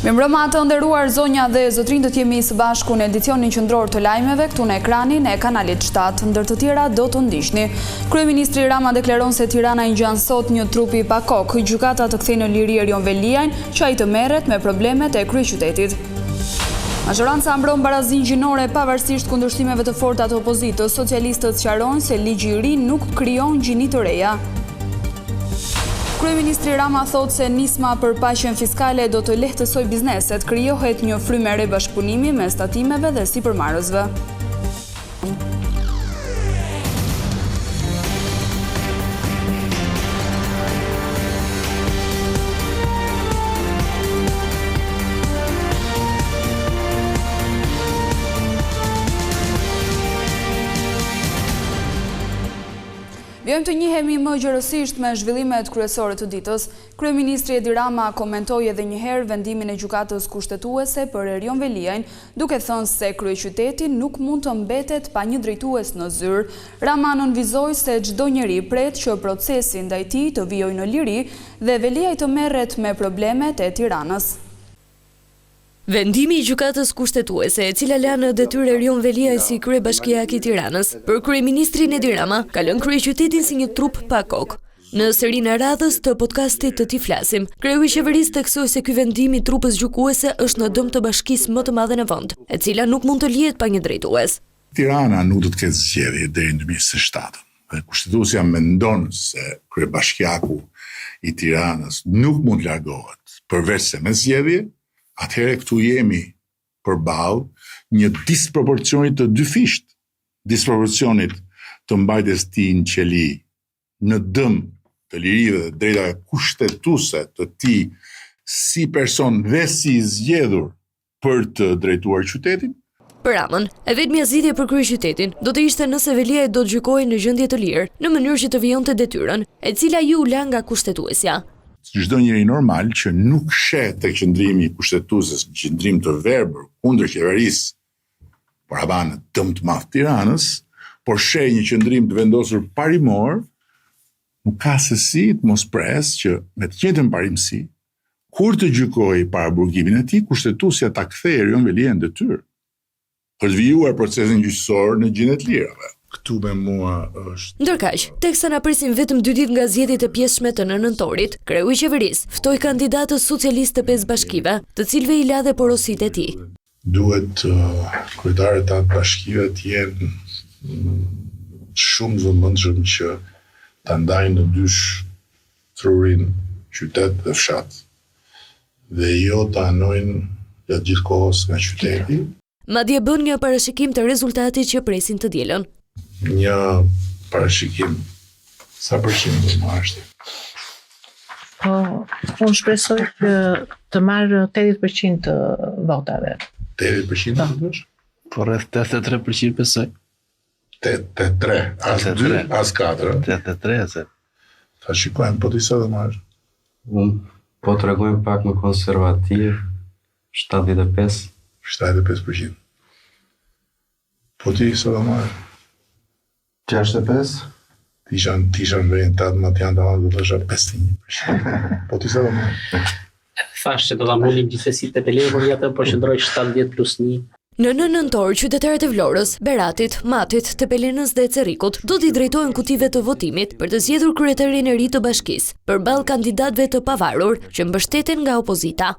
Mirëmbrëma të nderuar zonja dhe zotrinj, do t'jemi së bashku në edicionin qendror të lajmeve këtu në ekranin e kanalit 7, ndër të tjera do të ndiqni. Kryeministri Rama deklaron se Tirana i ngjan sot një trupi pa kokë. Gjykata të kthej në liri Erion Veliajn, që ai të merret me problemet e kryeqytetit. Majoranca mbron barazinë gjinore pavarësisht kundërshtimeve të forta të opozitës. Socialistët sqarojnë se ligji i ri nuk krijon gjini të reja. Kryeministri Rama thot se nisma për paqen fiskale do të lehtësoj bizneset, krijohet një frymë e re bashkëpunimi mes tatimeve dhe sipërmarrësve. Vjojmë të njihemi më gjërësisht me zhvillimet kryesore të ditës. Kryeministri Edi Rama komentoi edhe një herë vendimin e gjykatës kushtetuese për Erion Veliajn, duke thënë se kryeqyteti nuk mund të mbetet pa një drejtues në zyrë. Rama nënvizoi se çdo njeri pret që procesi ndaj tij të vijojë në liri dhe Veliaj të merret me problemet e Tiranës. Vendimi i gjykatës kushtetuese, e cila la në detyrë Erion Veliaj si kryebashkiak i Tiranës, për kryeministrin Edi Rama, ka lënë kryeqytetin si një trup pa kokë. Në serinë e radhës të podcastit të Ti Flasim, kreu i qeverisë theksoi se ky vendim i trupës gjykuese është në dëm të bashkisë më të madhe në vend, e cila nuk mund të lihet pa një drejtues. Tirana nuk do të ketë zgjedhje deri në 2027. Dhe kushtetuesja mendon se kryebashkiaku i Tiranës nuk mund largohet përveç se me zgjedhje. Atëherë këtu jemi përballë një disproporcionit të dyfisht, disproporcionit të mbajtjes tij në qeli në dëm të lirive dhe drejtave kushtetuese të tij si person dhe si zgjedhur për të drejtuar qytetin. Për Ramën, e vetmja zgjidhje për kryeqytetin do të ishte nëse Veliaj do të gjykohej në gjendje të lirë, në mënyrë që të vijonte detyrën, e cila ju la nga kushtetuesja. Çdo njeri normal që nuk sheh tek qëndrimi i kushtetueses një qëndrim të verbër kundër qeverisë para në dëm të madh Tiranës, por sheh një qëndrim të vendosur parimor, nuk ka se si të mos pres që me të njëjtën parimësi, kur të gjykojë para burgimin e tij, kushtetuesja ta kthejë Erion Veliajn në detyrë për të vijuar procesin gjyqësor në gjendje të lirave. Këtu me mua është. Ndërkaq, teksa na presin vetëm 2 ditë nga zgjedhjet e pjesëme të nëntorit, kreu i qeverisë ftoi kandidatës socialistë të 5 bashkive, të cilëve i la dhe porositë e tij. Duhet kryetarët e atë bashkive të jenë shumë vëmendshëm që ta ndajnë në dysh trurin qytet dhe fshat, dhe jo ta anojnë gjatë gjithë kohës nga qyteti. Madje bën një parashikim të rezultatit që presin të dielën. Një parashikim sa përqind do marrësh ti? Unë shpresoj që të marrë 80% të votave. 80% do të thosh? Po rreth 83% besoj. 83, as 2, as 4. 83 se. Ta shikojmë, po ti sa do marrësh? Unë po të regojmë pak më konservativ, 75. 75%. Po ti sa do marrësh? 65. Tisha në orientat më të janë të marrë do të thosha 51%. Po ti sa do marrësh? Thash që do ta mullim gjithsesi te Pelevori atë, por qëndroj 70+1. Në nëntor, qytetarët e Vlorës, Beratit, Matit, Tepelinës dhe Cerrikut do t'i drejtojnë kutive të votimit për të zgjedhur kryetarin e ri të bashkisë, përballë kandidatëve të pavarur që mbështeten nga opozita.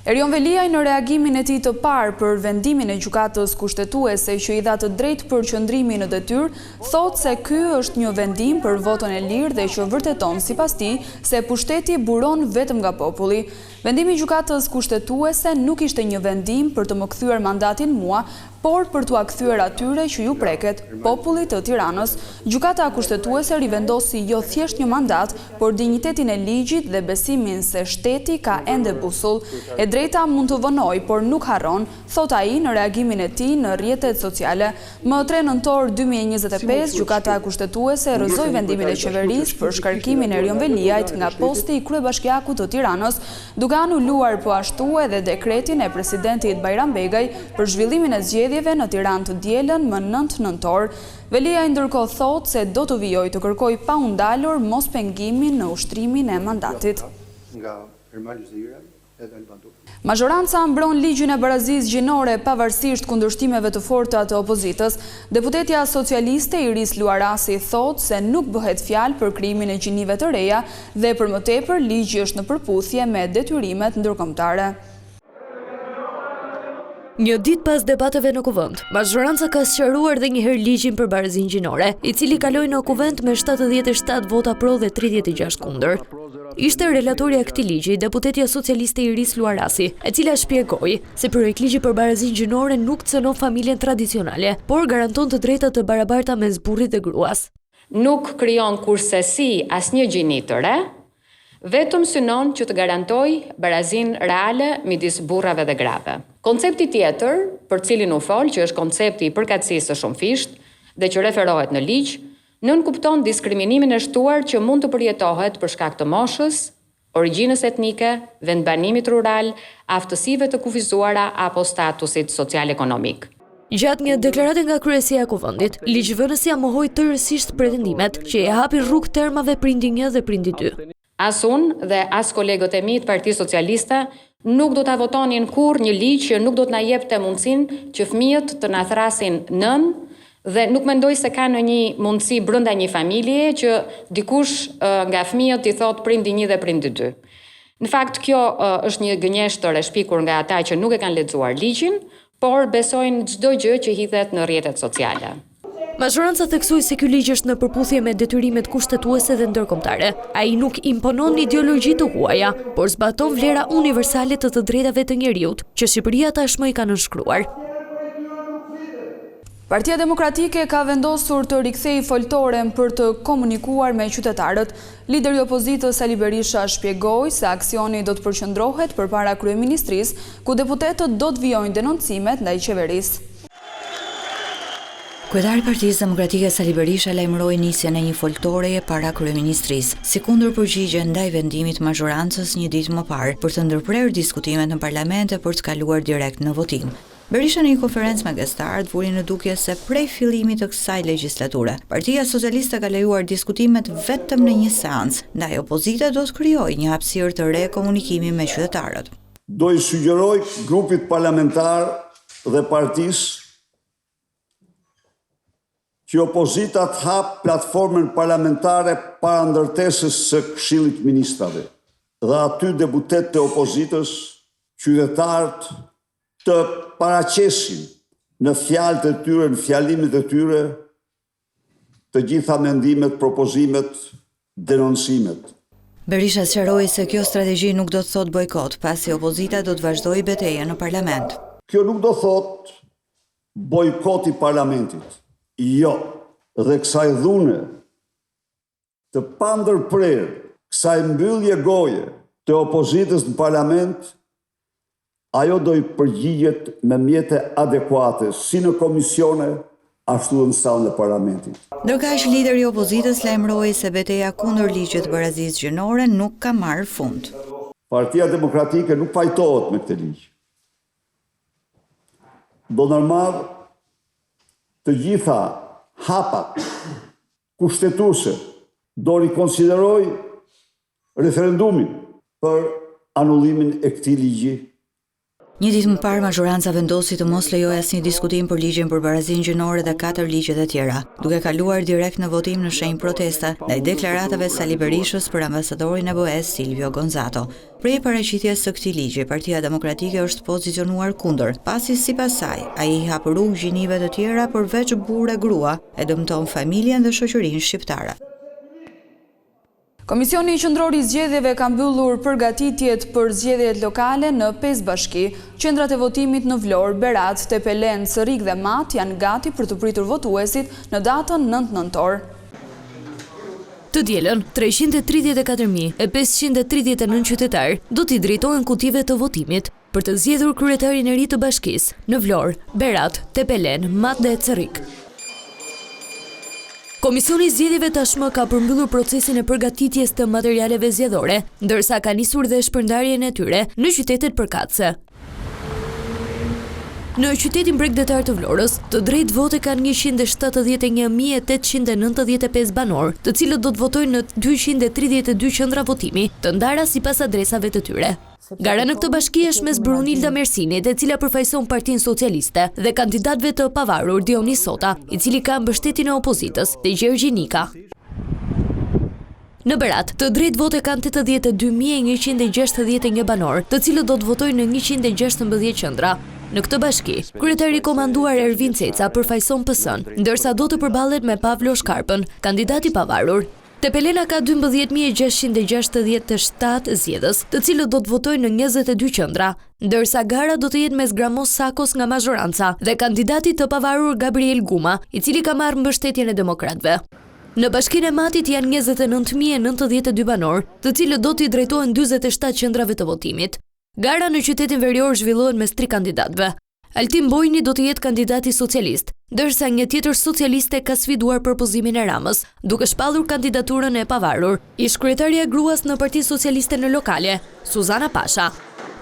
Erion Veliaj në reagimin e tij të parë për vendimin e gjykatës kushtetuese që i dha të drejtë për qëndrimin në detyrë, thotë se ky është një vendim për votën e lirë dhe që vërteton sipas tij se pushteti buron vetëm nga populli. Vendimi i gjykatës kushtetuese nuk ishte një vendim për të më kthyer mandatin mua, por për t'u kthyer atyre që ju preket, popullit të Tiranës. Gjykata kushtetuese rivendosi jo thjesht një mandat, por dinjitetin e ligjit dhe besimin se shteti ka ende busull. E drejta mund të vënoj, por nuk harron, thot ai në reagimin e tij në rrjetet sociale. Më 3 nëntor 2025, gjykata kushtetuese rrëzoi vendimin e qeverisë për shkarkimin e Erion Veliajt nga posti i kryebashkiakut të Tiranës, duke anuluar po ashtu edhe dekretin e presidentit Bajram Begaj për zhvillimin e zgjedhjeve në Tiranë të dielën më 9 nëntor. Veliaj ndërkohë thotë se do të vijojë të kërkojë pa u ndalur mospengimin në ushtrimin e mandatit. Mazhoranca mbron ligjin e barazisë gjinore pavarësisht kundërshtimeve të forta të opozitës. Deputetja socialiste Iris Luarasi thotë se nuk bëhet fjalë për krimin e gjinive të reja dhe për më tepër ligji është në përputhje me detyrimet ndërkombëtare. Një ditë pas debateve në kuvend, mazhoranca ka sqaruar edhe një herë ligjin për barazinë gjinore, i cili kaloi në kuvend me 77 vota pro dhe 36 kundër. Ishte relatorja e këtij ligji, deputetja socialiste Iris Luarasi, e cila shpjegoi se projektligji për barazinë gjinore nuk cënon familjen tradicionale, por garanton të drejtat të barabarta mes burrit dhe gruas. Nuk krijon kursesi asnjë gjini të re, vetëm synon që të garantoj barazin reale midis burrave dhe grave. Koncepti tjetër, për cilin u fol, që është koncepti i përkatësisë së shumëfisht dhe që referohet në ligj, nënkupton diskriminimin e shtuar që mund të përjetohet për shkak të moshës, origjinës etnike, vendbanimit rural, aftësive të kufizuara apo statusit social-ekonomik. Gjatë një deklarate nga kryesia e kuvendit, ligjvënësia mohoi tërësisht pretendimet që i hapin rrugë termave prindi 1 dhe prindi 2. As unë dhe as kolegët e mi të Partisë Socialiste nuk do ta votonin kurrë një ligj që nuk do të na jepte mundësinë që fëmijët të na thrasin nën dhe nuk mendoj se ka në një mundësi brenda një familje që dikush nga fëmijët i thot prindi 1 dhe prindi 2. Në fakt kjo është një gënjeshtër e shpikur nga ata që nuk e kanë lexuar ligjin, por besojnë çdo gjë që hidhet në rrjetet sociale. Mazhoranca theksoi se ky ligj është në përputhje me detyrimet kushtetuese dhe ndërkombëtare. Ai nuk imponon ideologji të huaja, por zbaton vlera universale të drejtave të njerëzit, që Shqipëria tashmë i ka nënshkruar. Partia Demokratike ka vendosur të rikthejë foltoren për të komunikuar me qytetarët. Lideri i opozitës Sali Berisha shpjegoi se aksioni do të përqendrohet përpara kryeministrisë, ku deputetët do të vijojnë denoncimet ndaj qeverisë. Kryetari i Partisë Demokratike Sali Berisha lajmëroi nisjen e një foltoreje para kryeministrisë, si kundër përgjigje ndaj vendimit të mazhorancës një ditë më parë për të ndërprerë diskutimet në parlament e për të kaluar direkt në votim. Berisha në një konferencë me gazetarët vuri në dukje se prej fillimit të kësaj legjislature, Partia Socialiste ka lejuar diskutimet vetëm në një seancë, ndaj opozita do të krijojë një hapësirë të re komunikimi me qytetarët. Do i sugjeroj grupit parlamentar dhe partisë që opozita të hap platformën parlamentare para ndërtesës së Këshillit të Ministrave dhe aty deputetët e opozitës, qytetarët të paraqesin në fjalët e tyre, në fjalimet e tyre, të gjitha mendimet, propozimet, denoncimet. Berisha sqaroi se kjo strategji nuk do të thotë bojkot, pasi opozita do të vazhdojë betejën në parlament. Kjo nuk do thotë bojkot i parlamentit. Jo, dhe kësaj dhune të pandërprerë, kësaj mbyllje goje të opozitës në parlament, ajo do i përgjigjet me mjete adekuate, si në komisione, ashtu në sallën e parlamentit. Ndërkaq lideri i opozitës lajmëroi se betejë kundër ligjit të barazisë gjinore nuk ka marrë fund. Partia Demokratike nuk pajtohet me këtë ligj. Do normal të gjitha hapat kushtetuese do rikonsideroj referendumin për anullimin e këtij ligji. Një ditë më parë, mazhoranca vendosi të mos lejojë asnjë diskutim për ligjin për barazinë gjinore dhe 4 ligjet e tjera, duke kaluar direkt në votim në shenjë protesta ndaj deklaratave Sali Berishës për ambasadorin e BE-s Silvio Gonzato. Prej paraqitjes së këtij ligji, Partia Demokratike është pozicionuar kundër, pasi sipas saj, ai i hap rrugë gjinive të tjera përveç burrë e grua, e dëmton familjen dhe shoqërinë shqiptare. Komisioni Qendror i Zgjedhjeve ka mbyllur përgatitjet për zgjedhjet lokale në 5 bashki. Qendrat e votimit në Vlorë, Berat, Tepelen, Sërik dhe Mat janë gati për të pritur votuesit në datën 9 nëntor. Të dielën, 334.539 qytetarë do t'i drejtohen kutive të votimit për të zgjedhur kryetarin e ri të bashkisë në Vlorë, Berat, Tepelen, Mat dhe Sërik. Komisioni i Zgjedhjeve tashmë ka përmbyllur procesin e përgatitjes të materialeve zgjedhore, ndërsa ka nisur dhe shpërndarjen e tyre në qytetet përkatëse. Në qytetin bregdetar të Vlorës, të drejtë vote kanë 171.895 banor, të cilët do të votojnë në 232 qendra votimi, të ndara sipas adresave të tyre. Gara në këtë bashki është mes Brunilda Mersinit, e cila përfaqëson Partinë Socialiste, dhe kandidatëve të pavarur Dionis Sota, i cili ka mbështetjen e opozitës, dhe Gjergji Nika. Në Berat, të drejtë vote kanë 82.161 banor, të cilët do të votojnë në 116 qendra. Në këtë bashki, kryetari i komanduar Ervin Ceca përfaqëson PS-n, ndërsa do të përballet me Pavlo Shkarpën, kandidati pavarur. Tepelena ka 12.667 zgjedhës, të cilët do të votojnë në 22 qendra, ndërsa gara do të jetë mes Gramos Sakos nga Mazhoranca dhe kandidati të pavarur Gabriel Guma, i cili ka marrë mbështetjen e demokratëve. Në bashkinë e Matit janë 29.092 banor, të cilët do t'i drejtohen 47 qendrave të votimit. Gara në qytetin Verior zhvillohen mes 3 kandidatëve. Altin Bojni do të jetë kandidati socialist, ndërsa një tjetër socialiste ka sfiduar propozimin e Ramës, duke shpallur kandidaturën e pavarur, ish kryetaria e gruas në Partinë Socialiste në lokale, Suzana Pasha.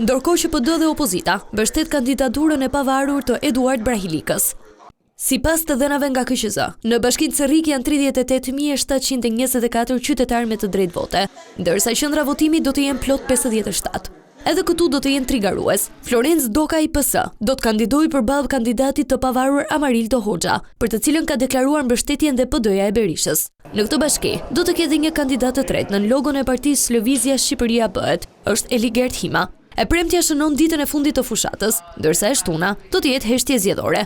Ndërkohë që PD dhe opozita mbështet kandidaturën e pavarur të Eduard Brahilikës. Sipas të dhënave nga KQZ, në bashkinë Cerrik janë 38.724 qytetarë me të drejtë vote, ndërsa qendra votimi do të jenë plot 57. Edhe këtu do të jenë 3 garues. Florenc Doka i PS do të kandidojë përballë kandidatit të pavarur Amarildo Hoxha, për të cilën ka deklaruar mbështetjen dhe PD-ja e Berishës. Në këtë bashki do të ketë një kandidat të tretë në logon e partisë Lëvizja Shqipëria Bëhet, është Eligert Hima. E premtja shënon ditën e fundit të fushatës, ndërsa e shtuna do të jetë heshtje zgjedhore.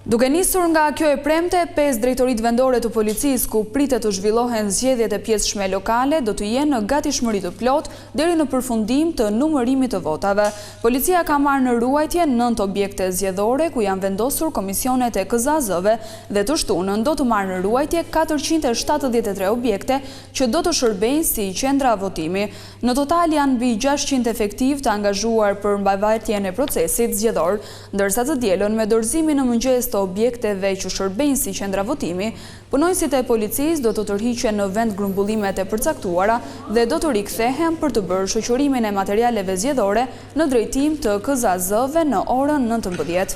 Duke nisur nga kjo e premte, 5 drejtoritë vendore të policisë ku pritet të zhvillohen zgjedhjet e pjesëshme lokale do të jenë në gatishmëri të plot deri në përfundim të numërimit të votave. Policia ka marrë në ruajtje 9 objekte zgjedhore ku janë vendosur komisionet e KZAZ-ve dhe të shtunën do të marrë në ruajtje 473 objekte që do të shërbejnë si qendra votimi. Në total janë mbi 600 efektiv të angazhuar për mbajtjen e procesit zgjedhor, ndërsa të dielën me dorëzimin në mëngjes të objekteve që shërbejnë si qendra votimi, punojësit e policisë do të tërhiqen në vend grumbullimet e përcaktuara dhe do të rikthehen për të bërë shoqërimin e materialeve zgjedhore në drejtim të KZAZ-ve në orën 19.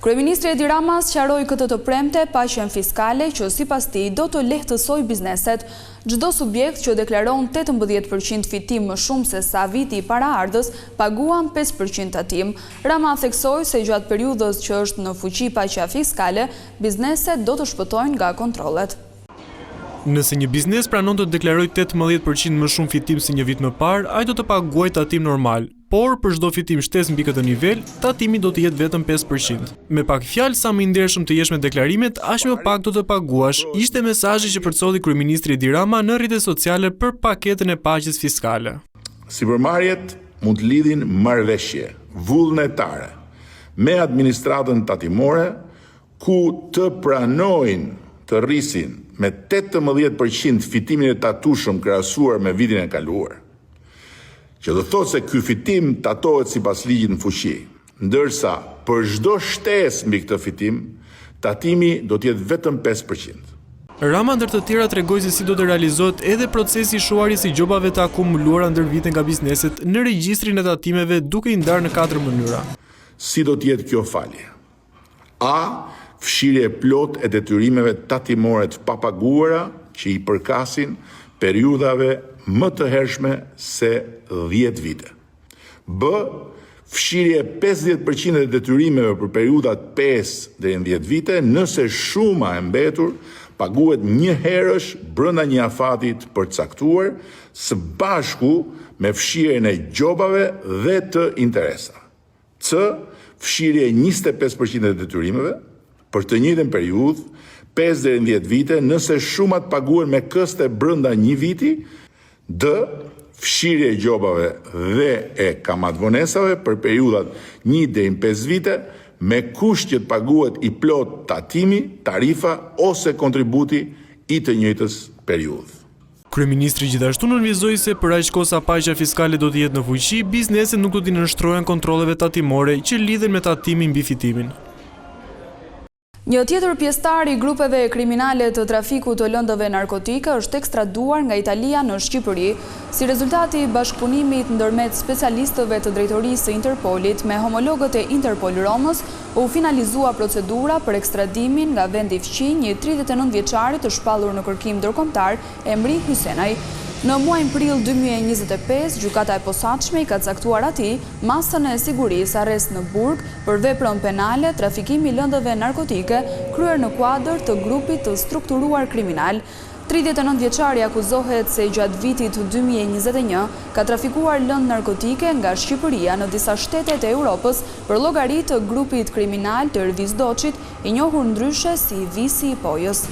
Kryeministri Edi Rama sqaroi këtë të premte paqen fiskale që sipas tij do të lehtësoj bizneset. Çdo subjekt që deklaron 18% fitim më shumë se sa viti i paraardhës paguan 5% tatim. Rama theksoi se gjatë periudhës që është në fuqi paqja fiskale, bizneset do të shpëtojnë nga kontrollet. Nëse një biznes pranon të deklarojë 18% më shumë fitim se një vit më parë, ai do të paguajë tatim normal. Por për çdo fitim shtesë mbi këtë nivel, tatimi do të jetë vetëm 5%. Me pak fjalë, sa më i ndershëm të jesh me deklarimet, aq më pak do të paguash, ishte mesazhi që përcolli kryeministri Edi Rama në rrjetet sociale për paketën e paqes fiskale. Sipërmarrjet mund të lidhin marrëveshje vullnetare me administratën tatimore ku të pranojnë të rrisin me 18% fitimin e tatueshëm krahasuar me vitin e kaluar, që do thotë se ky fitim tatohet sipas ligjit në fuqi, ndërsa për çdo shtesë mbi këtë fitim, tatimi do të jetë vetëm 5%. Rama ndër të tjera tregoi se si do të realizohet edhe procesi i shuarjes së gjobave të akumuluara ndër vite nga bizneset në regjistrin e tatimeve duke i ndarë në 4 mënyra. Si do të jetë kjo falje? A. Fshirje plot e detyrimeve tatimore të papaguara që i përkasin periudhave më të hershme se 10 vite. B. Fshirje 50% e detyrimeve për periudat 5 deri në 10 vite, nëse shuma e mbetur paguhet një herësh brenda një afati të përcaktuar, së bashku me fshirjen e gjobave dhe të interesa. C. Fshirje 25% e detyrimeve për të njëjtën periudhë, 5 deri në 10 vite, nëse shumat paguhen me këste brenda një viti. D. Fshirje e gjobave dhe e kamatvonesave për periudat 1 deri në 5 vite, me kusht që të paguhet i plot tatimi, tarifa ose kontributi i të njëjtës periudhë. Kryeministri gjithashtu nënvizoi se për aq kohë sa paqja fiskale do të jetë në fuqi, bizneset nuk do t'i nënshtrohen kontrolleve tatimore që lidhen me tatimin mbi fitimin. Një tjetër pjesëtar i grupeve kriminale të trafikut të lëndëve narkotike është ekstraduar nga Italia në Shqipëri, si rezultati i bashkëpunimit ndërmjet specialistëve të drejtorisë së Interpolit me homologët e Interpol Romës, u finalizua procedura për ekstradimin nga vendi fqinj një 39 vjeçari të shpallur në kërkim ndërkombëtar Emri Hysenaj. Në muajin prill 2025, gjykata e posaçme i ka caktuar atij masën e sigurisë arrest në burg për veprën penale trafikimi lëndëve narkotike kryer në kuadër të grupit të strukturuar kriminal. 39 vjeçari akuzohet se gjatë vitit 2021 ka trafikuar lëndë narkotike nga Shqipëria në disa shtetet e Europës për llogari të grupit kriminal të Ervis Doçit, i njohur ndryshe si Visi i Pojës.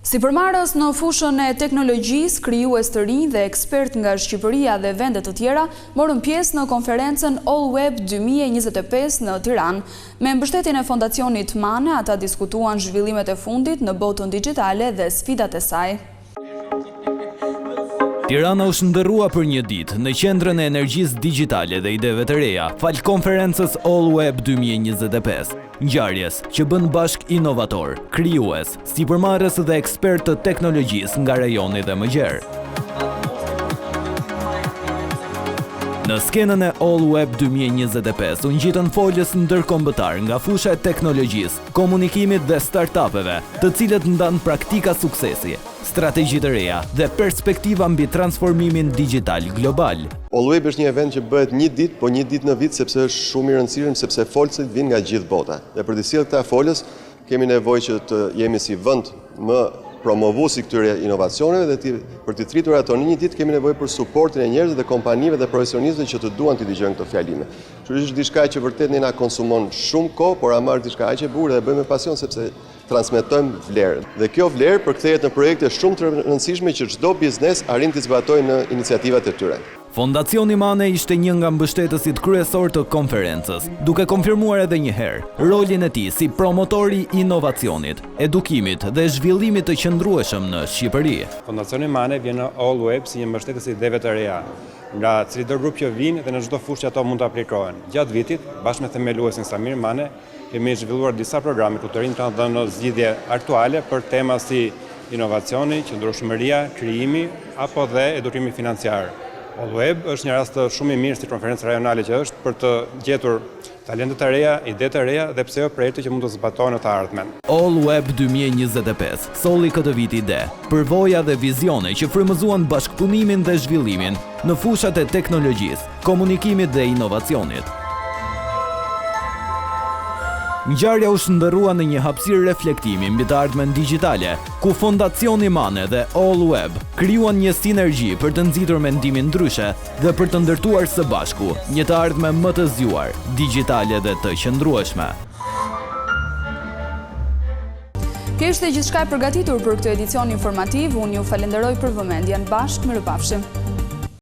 Sipërmarrës në fushën e teknologjisë, krijues të rinj dhe ekspert nga Shqipëria dhe vende të tjera morën pjesë në konferencën All Web 2025 në Tiranë. Me mbështetjen e Fondacionit Mane, ata diskutuan zhvillimet e fundit në botën digjitale dhe sfidat e saj. Tirana u shndërrua për një ditë në qendrën e energjisë digjitale dhe ideve të reja, fal konferencës All Web 2025. Ngjarjes që bën bashk inovator, krijues, sipërmarrës dhe ekspert të teknologjisë nga rajoni dhe mëgjer. Në skenën e All Web 2025 u ngjitën folës ndërkombëtar nga fusha e teknologjisë, komunikimit dhe startupeve, të cilët ndan praktika suksesi, strategji të reja dhe perspektiva mbi transformimin digjital global. All Web është një event që bëhet një ditë, po një ditë në vit sepse është shumë i rëndësishëm sepse folësit vinë nga gjithë bota. Dhe për të sjellë këta folës kemi nevojë që të jemi si vend më promovuesi këtyre inovacioneve dhe për të thritur ato në një ditë kemi nevojë për suportin e njerëzve dhe kompanive dhe profesionistëve që të duan të dëgjojnë këto fjalime. Kështu është diçka që vërtet ne na konsumon shumë kohë, por ama është diçka aq e bukur dhe bëjmë me pasion sepse transmetojmë vlerë. Dhe kjo vlerë përkthehet në projekte shumë të rëndësishme që çdo biznes arrin të zbatojë në iniciativat e tyre. Fondacioni Mane ishte një nga mbështetësit kryesor të konferencës, duke konfirmuar edhe një herë rolin e tij si promotori i inovacionit, edukimit dhe zhvillimit të qëndrueshëm në Shqipëri. Fondacioni Mane vjen në All Web si një mbështetës i ideve të reja, nga çdo grup që vinë dhe në çdo fushë që ato mund të aplikohen. Gjatë vitit, bashkë me themeluesin Samir Mane, kemi zhvilluar disa programe ku të rinjt kanë dhënë zgjidhje aktuale për tema si inovacioni, qëndrueshmëria, krijimi apo dhe edukimi financiar. All Web është një rast shumë i mirë si konferencë rajonale që është për të gjetur talente të reja, ide të reja dhe pse jo projekte që mund të zbatohen në të ardhmen. All Web 2025 solli këtë vit ide, përvoja dhe vizione që frymëzuan bashkëpunimin dhe zhvillimin në fushat e teknologjisë, komunikimit dhe inovacionit. Ngjarja u shndërrua në një hapësirë reflektimi mbi të ardhmen digjitale, ku Fondacioni Mane dhe All Web krijuan një sinergji për të nxitur mendimin ndryshe dhe për të ndërtuar së bashku një të ardhme më të zgjuar, digjitale dhe të qëndrueshme. Kjo ishte gjithçka e përgatitur për këtë edicion informativ. Unë ju falenderoj për vëmendjen. Bashkë mirupafshim.